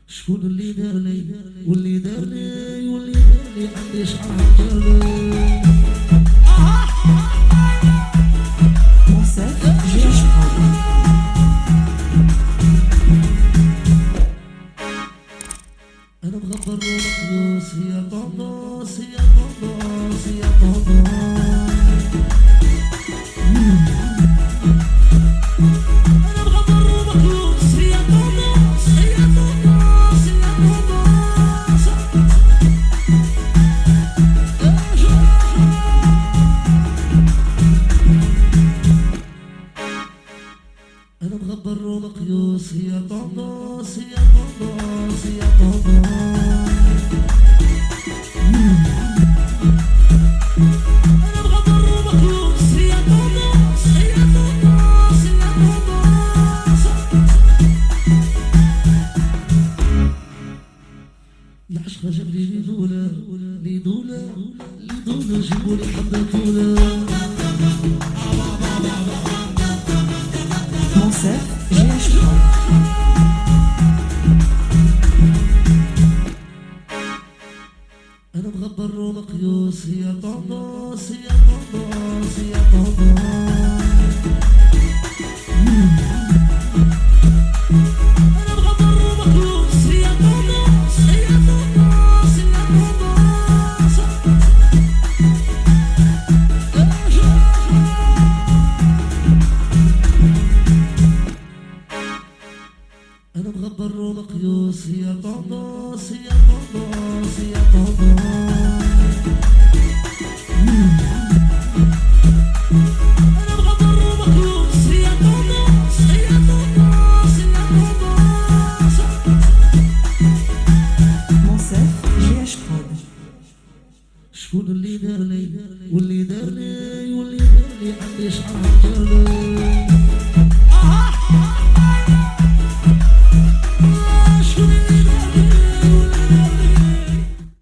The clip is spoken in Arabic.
شكون اللي دار لي واللي دار لي واللي دار لي عندي شعر دار انا مغبر ومقيوس يا طنطاس يا طنطاس يا طنطاس أنا مغبر ومقيوس يا طنطاس يا طنطاس يا طنطاس أنا مغبر ومقيوس يا طنطاس يا طنطاس يا طنطاس العشقة جاب لي ليدولا ليدولا ليدولا جيبولي حبة أنا مغبر ومقيوس يا طنطاس يا طنطاس يا طنطاس أنا مغبر ومقيوس يا طنطاس يا طنطاس يا طنطاس أنا مغبر ومقيوس يا طنطاس يا طنطاس يا طنطاس أنا مغبر ومقيوس يا طنطاس يا طنطاس يا طنطاس شكون اللي دار لي واللي دار لي واللي دار لي عندي شعر دار لي